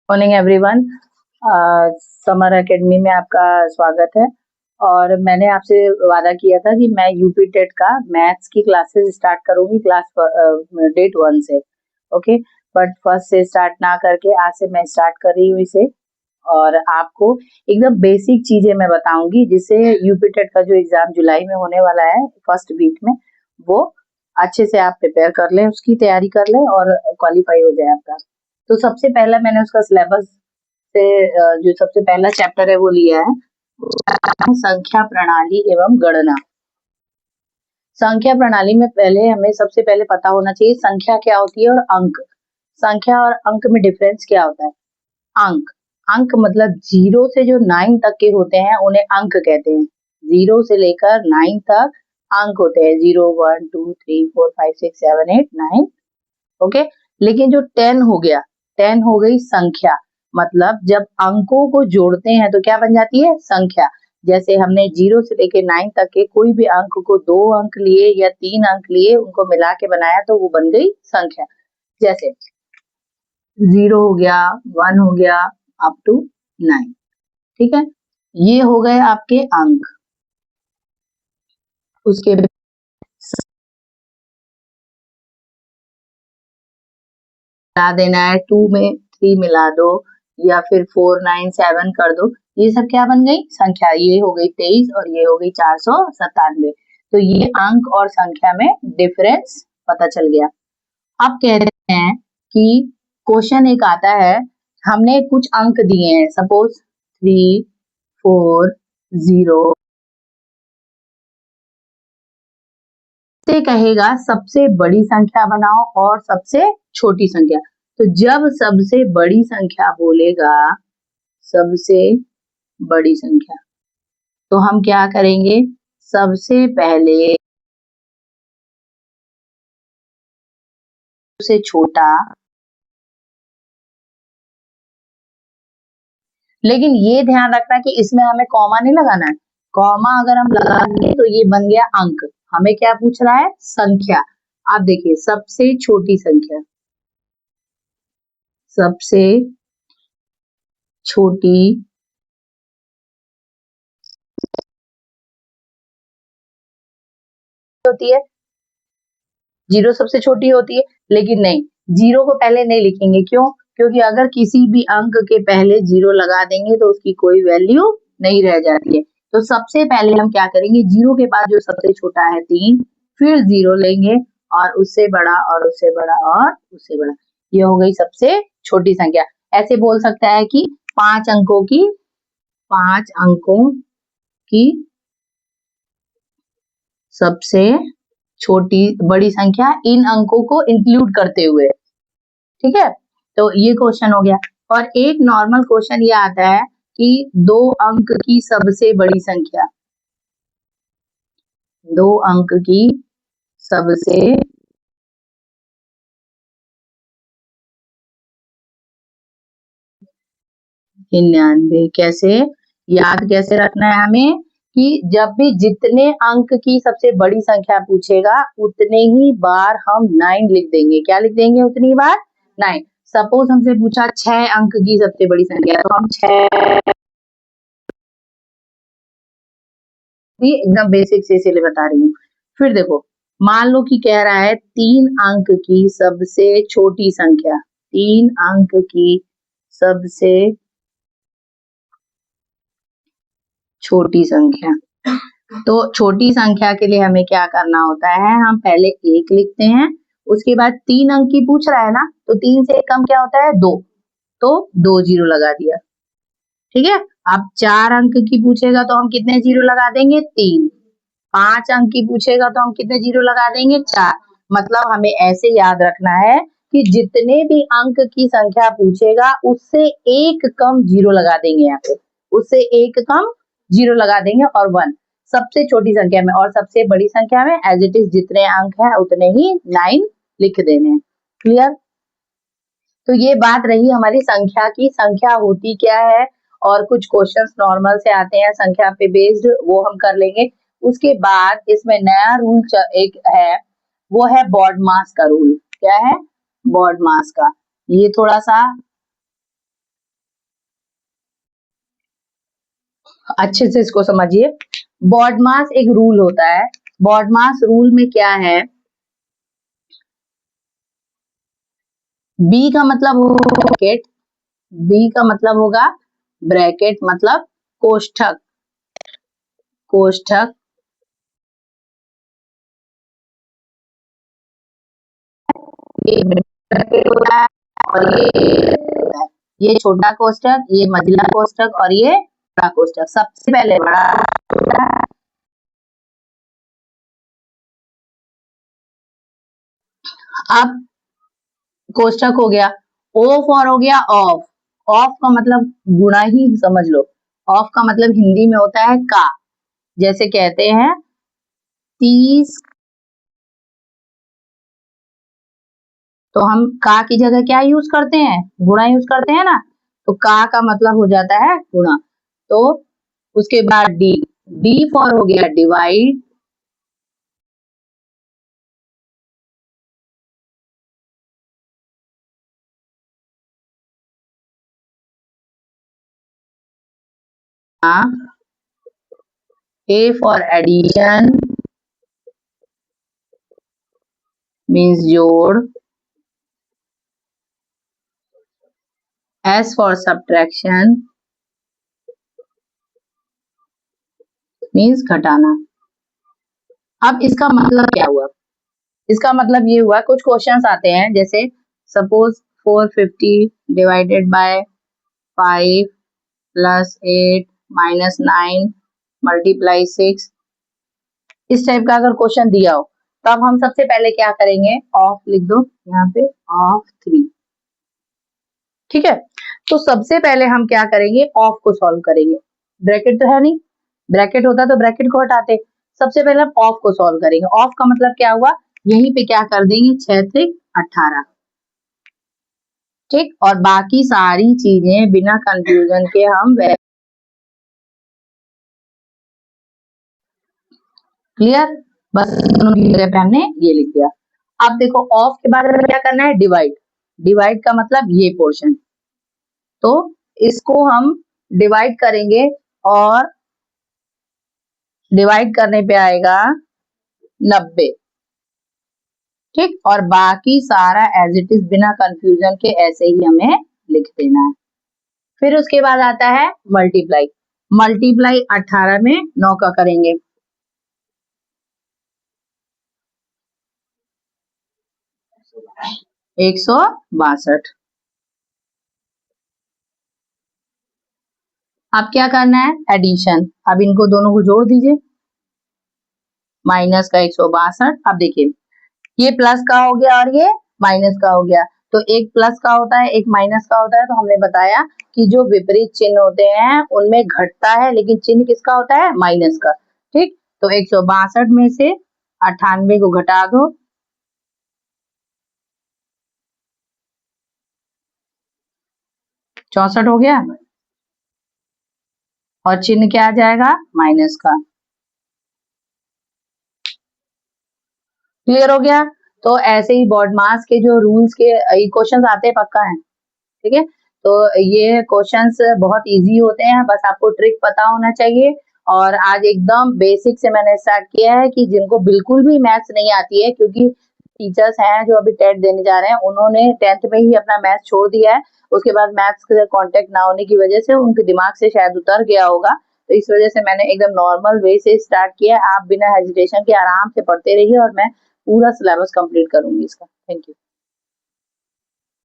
Morning everyone. Summer academy में आपका स्वागत है। और मैंने आपसे वादा किया था कि मैं यूपी टेट का मैथ्स की क्लासेस स्टार्ट करूंगी क्लास डेट 1 से। ओके, बट फर्स्ट से स्टार्ट ना करके आज से मैं स्टार्ट कर रही हूँ इसे। और आपको एकदम बेसिक चीजें मैं बताऊंगी जिससे यूपी टेट का जो एग्जाम जुलाई में होने वाला है फर्स्ट वीक में, वो अच्छे से आप प्रिपेयर कर लें, उसकी तैयारी कर लें और क्वालिफाई हो जाए आपका। तो सबसे पहला मैंने उसका सिलेबस से जो सबसे पहला चैप्टर है वो लिया है, संख्या प्रणाली एवं गणना। संख्या प्रणाली में पहले हमें सबसे पहले पता होना चाहिए संख्या क्या होती है और अंक। संख्या और अंक में डिफरेंस क्या होता है। अंक, अंक मतलब 0 से जो 9 तक के होते हैं उन्हें अंक कहते हैं। 0 से लेकर 9 तक अंक होते हैं, 0 1 2 3 4 5 6 7 8 9। ओके, लेकिन जो 10 हो गया, 10 हो गई संख्या। मतलब जब अंकों को जोड़ते हैं तो क्या बन जाती है, संख्या। जैसे हमने 0 से लेके 9 तक के कोई भी अंक को 2 अंक लिए या 3 अंक लिए, उनको मिला के बनाया तो वो बन गई संख्या। जैसे 0 हो गया, 1 हो गया, अप टू 9। ठीक है, ये हो गए आपके अंक। उसके बाद मिला देना है, 2 में 3 मिला दो या फिर 4 9 7 कर दो। ये सब क्या बन गई, संख्या। ये हो गई 23 और ये हो गई 497। तो ये अंक और संख्या में डिफरेंस पता चल गया। अब कहते हैं कि क्वेश्चन एक आता है, हमने कुछ अंक दिए हैं, सपोज 3 4 0 से कहेगा सबसे बड़ी संख्या बनाओ और सबसे छोटी संख्या। तो जब सबसे बड़ी संख्या बोलेगा, सबसे बड़ी संख्या, तो हम क्या करेंगे, सबसे पहले सबसे छोटा। लेकिन ये ध्यान रखना कि इसमें हमें कॉमा नहीं लगाना है। कॉमा अगर हम लगा दें तो ये बन गया अंक। हमें क्या पूछ रहा है, संख्या। आप देखिए, सबसे छोटी संख्या, सबसे छोटी होती है, 0 सबसे छोटी होती है। लेकिन नहीं, 0 को पहले नहीं लिखेंगे। क्यों? क्योंकि अगर किसी भी अंक के पहले 0 लगा देंगे तो उसकी कोई वैल्यू नहीं रह जाती है। तो सबसे पहले हम क्या करेंगे, 0 के बाद जो सबसे छोटा है 3, फिर 0 लेंगे और उससे बड़ा और उससे बड़ा और उससे बड़ा। ये हो गई सबसे छोटी संख्या। ऐसे बोल सकता है कि 5 अंकों की, 5 अंकों की सबसे छोटी बड़ी संख्या इन अंकों को इंक्लूड करते हुए। ठीक है, तो ये क्वेश्चन हो गया। और एक नॉर्मल क्वेश्चन ये आता है कि 2 अंक की सबसे बड़ी संख्या, 2 अंक की सबसे 99। कैसे याद, कैसे रखना है हमें कि जब भी जितने अंक की सबसे बड़ी संख्या पूछेगा उतने ही बार हम 9 लिख देंगे। क्या लिख देंगे उतनी बार, 9। सपोज हमसे पूछा 6 अंक की सबसे बड़ी संख्या, तो हम 6 भी एकदम बेसिक से इसीलिए बता रही हूँ। फिर देखो, मान लो कि कह रहा है 3 अंक की सबसे छोटी संख्या, 3 अंक की सबसे छोटी संख्या। तो छोटी संख्या के लिए हमें क्या करना होता है, हम पहले 1 लिखते हैं, उसके बाद 3 अंक की पूछ रहा है ना, तो 3 से कम क्या होता है, 2, तो 2 जीरो लगा दिया। ठीक है, अब 4 अंक की पूछेगा तो हम कितने जीरो लगा देंगे, 3। 5 अंक की पूछेगा तो हम कितने जीरो लगा देंगे, 4। मतलब हमें ऐसे याद रखना है कि जितने भी अंक की संख्या पूछेगा उससे एक कम जीरो लगा देंगे, यहाँ पे उससे एक कम जीरो लगा देंगे और 1 सबसे छोटी संख्या में, और सबसे बड़ी संख्या में एज इट इज जितने अंक है उतने ही 9 लिख देने हैं। क्लियर? तो ये बात रही हमारी संख्या की, संख्या होती क्या है। और कुछ क्वेश्चंस नॉर्मल से आते हैं संख्या पे बेस्ड, वो हम कर लेंगे। उसके बाद इसमें नया रूल एक है, वो है बॉड मास का रूल। क्या है, बॉड मास का। ये थोड़ा सा अच्छे से इसको समझिए। बॉडमास एक रूल होता है। बॉडमास रूल में क्या है, बी का मतलब होगा ब्रैकेट, बी का मतलब होगा ब्रैकेट मतलब कोष्ठक, कोष्ठक ये ब्रैकेट होता है और ये छोटा कोष्ठक, ये मझला कोष्ठक और ये बड़ा कोष्ठक। सबसे पहले बड़ा होता है, अब कोष्ठक हो गया, ओ फॉर हो गया ऑफ, ऑफ का मतलब गुणा ही समझ लो, ऑफ का मतलब हिंदी में होता है का, जैसे कहते हैं 30, तो हम का की जगह क्या यूज करते हैं, गुणा यूज करते हैं ना, तो का मतलब हो जाता है गुणा। तो उसके बाद डी, डी फॉर हो गया divide, A for addition means जोड़, एस फॉर सब्ट्रैक्शन मीन्स घटाना। अब इसका मतलब क्या हुआ, इसका मतलब ये हुआ, कुछ क्वेश्चंस आते हैं जैसे suppose 450 divided by 5 plus 8 minus 9 multiply 6, इस टाइप का अगर क्वेश्चन दिया हो तो अब हम सबसे पहले क्या करेंगे, ऑफ लिख दो यहाँ पे, ऑफ 3, ठीक है। तो सबसे पहले हम क्या करेंगे, ऑफ को सॉल्व करेंगे, ब्रैकेट तो है नहीं, ब्रैकेट होता तो ब्रैकेट को हटाते, सबसे पहले हम ऑफ को सॉल्व करेंगे। ऑफ का मतलब क्या हुआ, यहीं पे क्या कर देंगे 6 से 18, ठीक, और बाकी सारी चीजें बिना कंफ्यूजन के हम क्लियर, बस दोनों की जगह पे हमने ये लिख दिया। अब देखो ऑफ के बाद हमें क्या करना है, डिवाइड, डिवाइड का मतलब ये पोर्शन, तो इसको हम डिवाइड करेंगे और डिवाइड करने पे आएगा 90, ठीक, और बाकी सारा एज इट इज बिना कंफ्यूजन के ऐसे ही हमें लिख देना है। फिर उसके बाद आता है मल्टीप्लाई, मल्टीप्लाई 18 में 9 का करेंगे, 162। अब क्या करना है, एडिशन, अब इनको दोनों को जोड़ दीजिए, माइनस का 162। अब देखिए ये प्लस का हो गया और ये माइनस का हो गया, तो एक प्लस का होता है एक माइनस का होता है, तो हमने बताया कि जो विपरीत चिन्ह होते हैं उनमें घटता है, लेकिन चिन्ह किसका होता है, माइनस का, ठीक। तो 162 में से 98 को घटा दो, 64 हो गया, और चिन्ह क्या आ जाएगा, माइनस का। क्लियर हो गया। तो ऐसे ही बॉड मास के जो रूल्स के क्वेश्चन आते हैं पक्का है, ठीक है। तो ये क्वेश्चंस बहुत इजी होते हैं, बस आपको ट्रिक पता होना चाहिए। और आज एकदम बेसिक से मैंने स्टार्ट किया है कि जिनको बिल्कुल भी मैथ्स नहीं आती है, क्योंकि टीचर्स हैं जो अभी टेट देने जा रहे हैं, उन्होंने 10th में ही अपना मैथ्स छोड़ दिया है, उसके बाद मैथ्स से कांटेक्ट ना होने की वजह से उनके दिमाग से शायद उतर गया होगा, तो इस वजह से मैंने एकदम नॉर्मल वे से स्टार्ट किया। आप बिना हेजिटेशन के आराम से पढ़ते रहिए और मैं पूरा सिलेबस कंप्लीट करूंगी इसका। Thank you.